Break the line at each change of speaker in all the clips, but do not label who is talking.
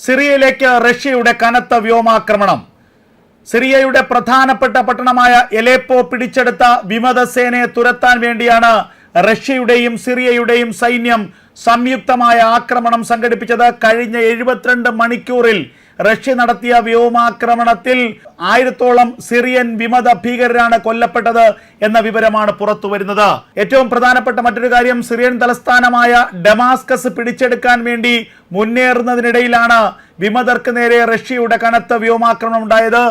സിറിയയിലേക്ക് റഷ്യയുടെ കനത്ത വ്യോമാക്രമണം. സിറിയയുടെ പ്രധാനപ്പെട്ട പട്ടണമായ എലേപ്പോ പിടിച്ചെടുത്ത വിമതസേനയെ തുരത്താൻ വേണ്ടിയാണ് റഷ്യയുടെയും സിറിയയുടെയും സൈന്യം സംയുക്തമായ ആക്രമണം സംഘടിപ്പിച്ചത്. കഴിഞ്ഞ 72 മണിക്കൂറിൽ റഷ്യ നടത്തിയ വ്യോമാക്രമണത്തിൽ 1000-ഓളം സിറിയൻ വിമത ഭീകരരാണ് കൊല്ലപ്പെട്ടത് എന്ന വിവരമാണ് പുറത്തു വരുന്നത്. ഏറ്റവും പ്രധാനപ്പെട്ട മറ്റൊരു കാര്യം, സിറിയൻ തലസ്ഥാനമായ ഡമാസ്കസ് പിടിച്ചെടുക്കാൻ വേണ്ടി മുന്നേറുന്നതിനിടയിലാണ് വിമതർക്ക് നേരെ റഷ്യയുടെ കനത്ത വ്യോമാക്രമണം ഉണ്ടായത്.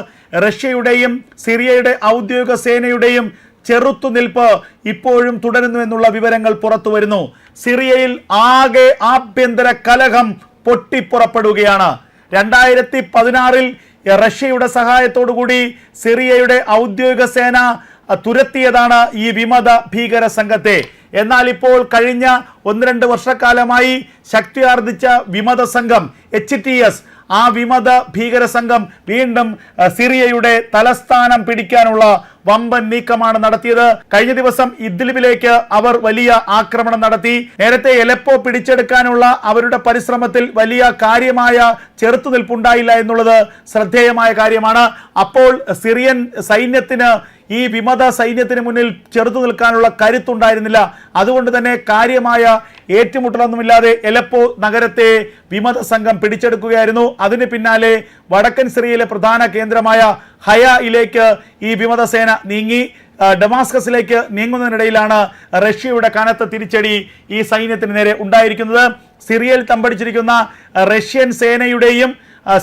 റഷ്യയുടെയും സിറിയയുടെ ഔദ്യോഗിക സേനയുടെയും ചെറുത്തുനിൽപ്പ് ഇപ്പോഴും തുടരുന്നു എന്നുള്ള വിവരങ്ങൾ പുറത്തു വരുന്നു. സിറിയയിൽ ആകെ ആഭ്യന്തര കലഹം പൊട്ടിപ്പുറപ്പെടുകയാണ്. 2016 റഷ്യയുടെ സഹായത്തോടുകൂടി സിറിയയുടെ ഔദ്യോഗിക സേന തുരത്തിയതാണ് ഈ വിമത ഭീകര സംഘത്തെ. എന്നാൽ ഇപ്പോൾ കഴിഞ്ഞ 1-2 വർഷക്കാലമായി ശക്തിയാർജിച്ച വിമത സംഘം HTS, ആ വിമത ഭീകര സംഘം വീണ്ടും സിറിയയുടെ തലസ്ഥാനം പിടിക്കാനുള്ള വമ്പൻ നീക്കമാണ് നടത്തിയത്. കഴിഞ്ഞ ദിവസം ഇദ്ലിബിലേക്ക് അവർ വലിയ ആക്രമണം നടത്തി. നേരത്തെ എലപ്പോ പിടിച്ചെടുക്കാനുള്ള അവരുടെ പരിശ്രമത്തിൽ വലിയ കാര്യമായ ചെറുത്തുനിൽപ്പുണ്ടായില്ല എന്നുള്ളത് ശ്രദ്ധേയമായ കാര്യമാണ്. അപ്പോൾ സിറിയൻ സൈന്യത്തിന് ഈ വിമത സൈന്യത്തിന് മുന്നിൽ ചെറുത്തു നിൽക്കാനുള്ള കരുത്തുണ്ടായിരുന്നില്ല. അതുകൊണ്ട് തന്നെ കാര്യമായ ഏറ്റുമുട്ടലൊന്നുമില്ലാതെ എലപ്പോ നഗരത്തെ വിമത സംഘം പിടിച്ചെടുക്കുകയായിരുന്നു. അതിന് പിന്നാലെ വടക്കൻ സിറിയയിലെ പ്രധാന കേന്ദ്രമായ ഹയയിലേക്ക് ഈ വിമതസേന നീങ്ങി. ഡമാസ്കസിലേക്ക് നീങ്ങുന്നതിനിടയിലാണ് റഷ്യയുടെ കനത്ത തിരിച്ചടി ഈ സൈന്യത്തിന് നേരെ ഉണ്ടായിരിക്കുന്നത്. സിറിയയിൽ തമ്പടിച്ചിരിക്കുന്ന റഷ്യൻ സേനയുടെയും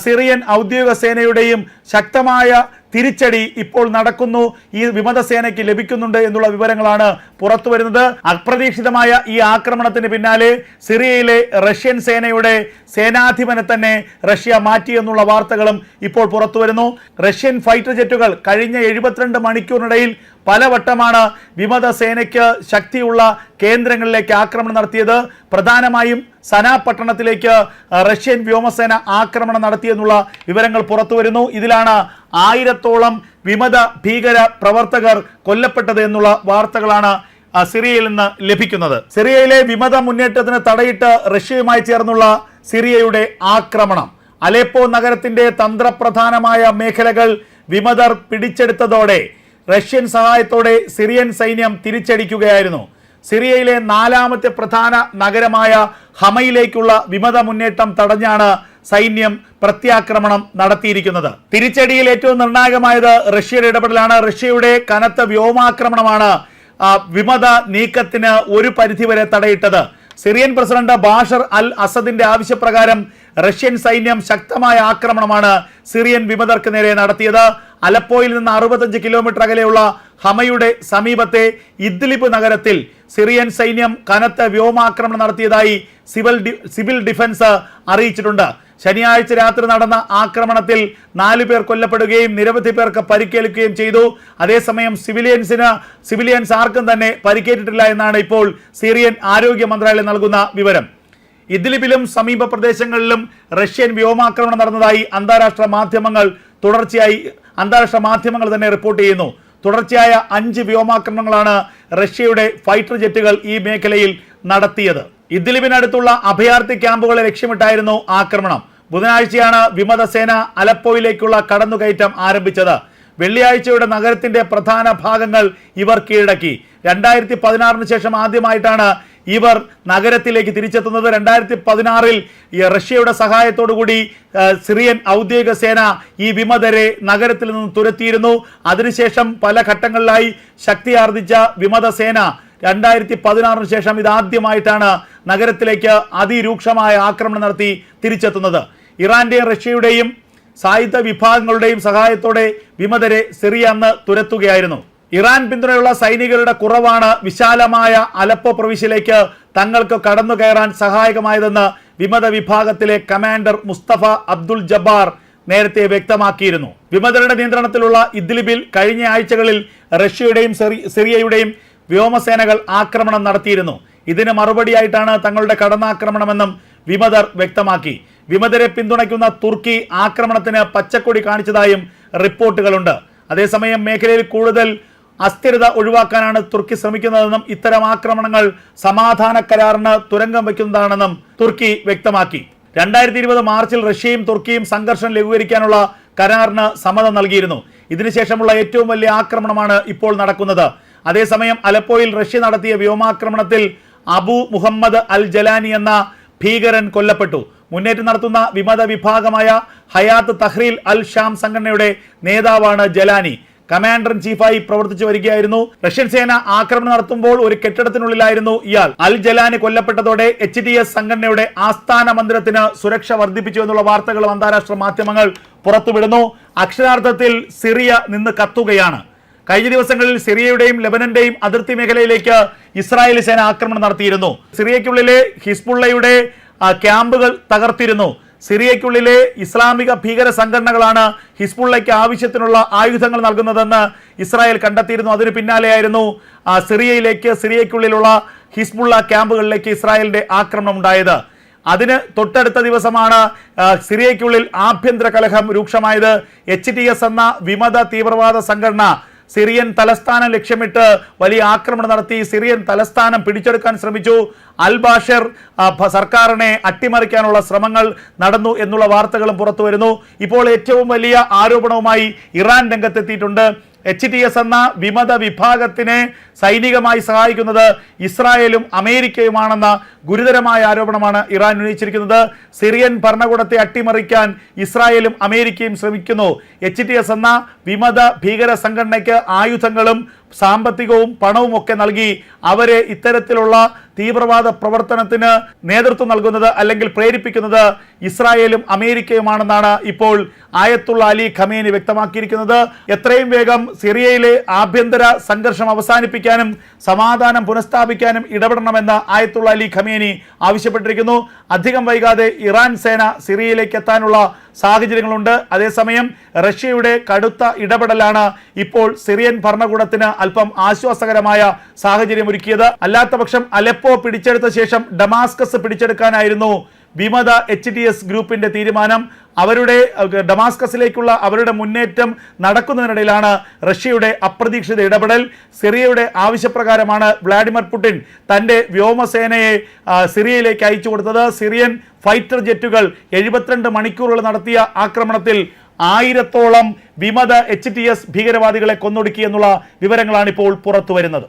സിറിയൻ ഔദ്യോഗിക സേനയുടെയും ശക്തമായ തിരിച്ചടി ഇപ്പോൾ നടക്കുന്നു, ഈ വിമതസേനയ്ക്ക് ലഭിക്കുന്നുണ്ട് എന്നുള്ള വിവരങ്ങളാണ് പുറത്തു വരുന്നത്. അപ്രതീക്ഷിതമായ ഈ ആക്രമണത്തിന് പിന്നാലെ സിറിയയിലെ റഷ്യൻ സേനയുടെ സേനാധിപനെ തന്നെ റഷ്യ മാറ്റി എന്നുള്ള വാർത്തകളും ഇപ്പോൾ പുറത്തു വരുന്നു. റഷ്യൻ ഫൈറ്റർ ജെറ്റുകൾ കഴിഞ്ഞ 72 മണിക്കൂറിനിടയിൽ പലവട്ടമാണ് വിമത സേനയ്ക്ക് ശക്തിയുള്ള കേന്ദ്രങ്ങളിലേക്ക് ആക്രമണം നടത്തിയത്. പ്രധാനമായും സനാ പട്ടണത്തിലേക്ക് റഷ്യൻ വ്യോമസേന ആക്രമണം നടത്തിയെന്നുള്ള വിവരങ്ങൾ പുറത്തു വരുന്നു. ഇതിലാണ് 1000-ഓളം വിമത ഭീകര പ്രവർത്തകർ കൊല്ലപ്പെട്ടത് എന്നുള്ള വാർത്തകളാണ് സിറിയയിൽ നിന്ന് ലഭിക്കുന്നത്. സിറിയയിലെ വിമത മുന്നേറ്റത്തിന് തടയിട്ട് റഷ്യയുമായി ചേർന്നുള്ള സിറിയയുടെ ആക്രമണം, അലേപ്പോ നഗരത്തിന്റെ തന്ത്രപ്രധാനമായ മേഖലകൾ വിമതർ പിടിച്ചെടുത്തതോടെ റഷ്യൻ സഹായത്തോടെ സിറിയൻ സൈന്യം തിരിച്ചടിക്കുകയായിരുന്നു. സിറിയയിലെ 4ാമത്തെ പ്രധാന നഗരമായ ഹമയിലേക്കുള്ള വിമത മുന്നേറ്റം തടഞ്ഞാണ് സൈന്യം പ്രത്യാക്രമണം നടത്തിയിരിക്കുന്നത്. തിരിച്ചടിയിൽ ഏറ്റവും നിർണായകമായത് റഷ്യയുടെ ഇടപെടലാണ്. റഷ്യയുടെ കനത്ത വ്യോമാക്രമണമാണ് വിമത നീക്കത്തിന് ഒരു പരിധിവരെ തടയിട്ടത്. സിറിയൻ പ്രസിഡന്റ് ബാഷർ അൽ അസദിന്റെ ആവശ്യപ്രകാരം റഷ്യൻ സൈന്യം ശക്തമായ ആക്രമണമാണ് സിറിയൻ വിമതർക്ക് നേരെ നടത്തിയത്. അലപ്പോയിൽ നിന്ന് 65 കിലോമീറ്റർ അകലെയുള്ള ഹമയുടെ സമീപത്തെ ഇദ്ലിബ് നഗരത്തിൽ സിറിയൻ സൈന്യം കനത്ത വ്യോമാക്രമണം നടത്തിയതായി സിവിൽ ഡിഫൻസ് അറിയിച്ചിട്ടുണ്ട്. ശനിയാഴ്ച രാത്രി നടന്ന ആക്രമണത്തിൽ 4 പേർ കൊല്ലപ്പെടുകയും നിരവധി പേർക്ക് പരിക്കേൽക്കുകയും ചെയ്തു. അതേസമയം സിവിലിയൻസ് ആർക്കും തന്നെ പരിക്കേറ്റിട്ടില്ല എന്നാണ് ഇപ്പോൾ സിറിയൻ ആരോഗ്യ മന്ത്രാലയം നൽകുന്ന വിവരം. ഇദ്ലിബിലും സമീപ പ്രദേശങ്ങളിലും റഷ്യൻ വ്യോമാക്രമണം നടന്നതായി അന്താരാഷ്ട്ര മാധ്യമങ്ങൾ തന്നെ റിപ്പോർട്ട് ചെയ്യുന്നു. തുടർച്ചയായ 5 വ്യോമാക്രമണങ്ങളാണ് റഷ്യയുടെ ഫൈറ്റർ ജെറ്റുകൾ ഈ മേഖലയിൽ നടത്തിയത്. ഇദ്ലിബിനടുത്തുള്ള അഭയാർത്ഥി ക്യാമ്പുകളെ ലക്ഷ്യമിട്ടായിരുന്നു ആക്രമണം. ബുധനാഴ്ചയാണ് വിമതസേന അലപ്പോയിലേക്കുള്ള കടന്നുകയറ്റം ആരംഭിച്ചത്. വെള്ളിയാഴ്ചയുടെ നഗരത്തിന്റെ പ്രധാന ഭാഗങ്ങൾ ഇവർ കീഴടക്കി. 2016 ശേഷം ആദ്യമായിട്ടാണ് ഇവർ നഗരത്തിലേക്ക് തിരിച്ചെത്തുന്നത്. 2016 റഷ്യയുടെ സഹായത്തോടുകൂടി സിറിയൻ ഔദ്യോഗിക സേന ഈ വിമതരെ നഗരത്തിൽ നിന്ന് തുരത്തിയിരുന്നു. അതിനുശേഷം പല ഘട്ടങ്ങളിലായി ശക്തിയാർജിച്ച വിമതസേന 2016 ശേഷം ഇതാദ്യമായിട്ടാണ് നഗരത്തിലേക്ക് അതിരൂക്ഷമായ ആക്രമണം നടത്തി തിരിച്ചെത്തുന്നത്. ഇറാന്റെയും റഷ്യയുടെയും സായുധ വിഭാഗങ്ങളുടെയും സഹായത്തോടെ വിമതരെ സിറിയ അന്ന് തുരത്തുകയായിരുന്നു. ഇറാൻ പിന്തുണയുള്ള സൈനികരുടെ കുറവാണ് വിശാലമായ അലപ്പോ പ്രവിശ്യയിലേക്ക് തങ്ങൾക്ക് കടന്നു കയറാൻ സഹായകമായതെന്ന് വിമത വിഭാഗത്തിലെ കമാൻഡർ മുസ്തഫ അബ്ദുൽ ജബ്ബാർ നേരത്തെ വ്യക്തമാക്കിയിരുന്നു. വിമതരുടെ നിയന്ത്രണത്തിലുള്ള ഇദ്ലിബിൽ കഴിഞ്ഞ ആഴ്ചകളിൽ റഷ്യയുടെയും സിറിയയുടെയും വ്യോമസേനകൾ ആക്രമണം നടത്തിയിരുന്നു. ഇതിന് മറുപടിയായിട്ടാണ് തങ്ങളുടെ കടന്നാക്രമണമെന്നും വിമതർ വ്യക്തമാക്കി. വിമതരെ പിന്തുണയ്ക്കുന്ന തുർക്കി ആക്രമണത്തിന് പച്ചക്കൊടി കാണിച്ചതായും റിപ്പോർട്ടുകളുണ്ട്. അതേസമയം മേഖലയിൽ കൂടുതൽ അസ്ഥിരത ഒഴിവാക്കാനാണ് തുർക്കി ശ്രമിക്കുന്നതെന്നും ഇത്തരം ആക്രമണങ്ങൾ സമാധാന കരാറിന് തുരങ്കം വയ്ക്കുന്നതാണെന്നും തുർക്കി വ്യക്തമാക്കി. 2020 മാർച്ചിൽ റഷ്യയും തുർക്കിയും സംഘർഷം ലഘൂകരിക്കാനുള്ള കരാറിന് സമ്മതം നൽകിയിരുന്നു. ഇതിനുശേഷമുള്ള ഏറ്റവും വലിയ ആക്രമണമാണ് ഇപ്പോൾ നടക്കുന്നത്. അതേസമയം അലപ്പോയിൽ റഷ്യ നടത്തിയ വ്യോമാക്രമണത്തിൽ അബു മുഹമ്മദ് അൽ ജലാനി എന്ന ഭീകരൻ കൊല്ലപ്പെട്ടു. മുന്നേറ്റം നടത്തുന്ന വിമത വിഭാഗമായ ഹയാത്ത് തഹ്രീൽ അൽ ഷാം സംഘടനയുടെ നേതാവാണ് ജലാനി. കമാൻഡർ ഇൻ ചീഫായി പ്രവർത്തിച്ചു വരികയായിരുന്നു. റഷ്യൻ സേന ആക്രമണം നടത്തുമ്പോൾ ഒരു കെട്ടിടത്തിനുള്ളിലായിരുന്നു ഇയാൾ. അൽ ജലാനി കൊല്ലപ്പെട്ടതോടെ HTS സംഘടനയുടെ ആസ്ഥാന മന്ദിരത്തിന് സുരക്ഷ വർദ്ധിപ്പിച്ചു എന്നുള്ള വാർത്തകളും അന്താരാഷ്ട്ര മാധ്യമങ്ങൾ പുറത്തുവിടുന്നു. അക്ഷരാർത്ഥത്തിൽ സിറിയ നിന്ന് കത്തുകയാണ്. കഴിഞ്ഞ ദിവസങ്ങളിൽ സിറിയയുടെയും ലെബനന്റെയും അതിർത്തി മേഖലയിലേക്ക് ഇസ്രായേലി സേന ആക്രമണം നടത്തിയിരുന്നു. സിറിയയ്ക്കുള്ളിലെ ഹിസ്ബുള്ളയുടെ ക്യാമ്പുകൾ തകർത്തിരുന്നു. സിറിയയ്ക്കുള്ളിലെ ഇസ്ലാമിക ഭീകര സംഘടനകളാണ് ഹിസ്ബുള്ളയ്ക്ക് ആവശ്യത്തിനുള്ള ആയുധങ്ങൾ നൽകുന്നതെന്ന് ഇസ്രായേൽ കണ്ടെത്തിയിരുന്നു. അതിന് പിന്നാലെയായിരുന്നു സിറിയയ്ക്കുള്ളിലുള്ള ഹിസ്ബുള്ള ക്യാമ്പുകളിലേക്ക് ഇസ്രായേലിന്റെ ആക്രമണം ഉണ്ടായത്. അതിന് തൊട്ടടുത്ത ദിവസമാണ് സിറിയയ്ക്കുള്ളിൽ ആഭ്യന്തര കലഹം രൂക്ഷമായത്. HTS എന്ന വിമത തീവ്രവാദ സംഘടന സിറിയൻ തലസ്ഥാനം ലക്ഷ്യമിട്ട് വലിയ ആക്രമണം നടത്തി സിറിയൻ തലസ്ഥാനം പിടിച്ചെടുക്കാൻ ശ്രമിച്ചു. അൽ ബാഷർ സർക്കാരിനെ അട്ടിമറിക്കാനുള്ള ശ്രമങ്ങൾ നടന്നു എന്നുള്ള വാർത്തകളും പുറത്തു വരുന്നു. ഇപ്പോൾ ഏറ്റവും വലിയ ആരോപണവുമായി ഇറാൻ രംഗത്തെത്തിയിട്ടുണ്ട്. HTS എന്ന വിമത വിഭാഗത്തിനെ സൈനികമായി സഹായിക്കുന്നത് ഇസ്രായേലും അമേരിക്കയുമാണെന്ന ഗുരുതരമായ ആരോപണമാണ് ഇറാൻ ഉന്നയിച്ചിരിക്കുന്നത്. സിറിയൻ ഭരണകൂടത്തെ അട്ടിമറിക്കാൻ ഇസ്രായേലും അമേരിക്കയും ശ്രമിക്കുന്നു. HTS എന്ന വിമത ഭീകര സംഘടനയ്ക്ക് ആയുധങ്ങളും സാമ്പത്തികവും പണവും ഒക്കെ നൽകി അവരെ ഇത്തരത്തിലുള്ള തീവ്രവാദ പ്രവർത്തനത്തിന് നേതൃത്വം നൽകുന്നത് അല്ലെങ്കിൽ പ്രേരിപ്പിക്കുന്നത് ഇസ്രായേലും അമേരിക്കയുമാണെന്നാണ് ഇപ്പോൾ ആയത്തുള്ള അലി ഖമേനി വ്യക്തമാക്കിയിരിക്കുന്നത്. എത്രയും വേഗം സിറിയയിലെ ആഭ്യന്തര സംഘർഷം അവസാനിപ്പിക്കാനും സമാധാനം പുനഃസ്ഥാപിക്കാനും ഇടപെടണമെന്ന് ആയത്തുള്ള അലി ഖമേനി ആവശ്യപ്പെട്ടിരിക്കുന്നു. അധികം വൈകാതെ ഇറാൻ സേന സിറിയയിലേക്ക് എത്താനുള്ള സാഹചര്യങ്ങളുണ്ട്. അതേസമയം റഷ്യയുടെ കടുത്ത ഇടപെടലാണ് ഇപ്പോൾ സിറിയൻ ഭരണകൂടത്തിന് അല്പം ആശ്വാസകരമായ സാഹചര്യം ഒരുക്കിയത്. അല്ലാത്തപക്ഷം അലെപ്പോ പിടിച്ചെടുത്ത ശേഷം ഡമാസ്കസ് പിടിച്ചെടുക്കാനായിരുന്നു വിമത HTS ഗ്രൂപ്പിന്റെ തീരുമാനം. അവരുടെ ഡമാസ്കസിലേക്കുള്ള അവരുടെ മുന്നേറ്റം നടക്കുന്നതിനിടയിലാണ് റഷ്യയുടെ അപ്രതീക്ഷിത ഇടപെടൽ. സിറിയയുടെ ആവശ്യപ്രകാരമാണ് വ്ളാഡിമിർ പുടിൻ തൻ്റെ വ്യോമസേനയെ സിറിയയിലേക്ക് അയച്ചു കൊടുത്തത്. സിറിയൻ ഫൈറ്റർ ജെറ്റുകൾ 72 മണിക്കൂറുകൾ നടത്തിയ ആക്രമണത്തിൽ 1000-ഓളം വിമത HTS ഭീകരവാദികളെ കൊന്നൊടുക്കി എന്നുള്ള വിവരങ്ങളാണ് ഇപ്പോൾ പുറത്തു വരുന്നത്.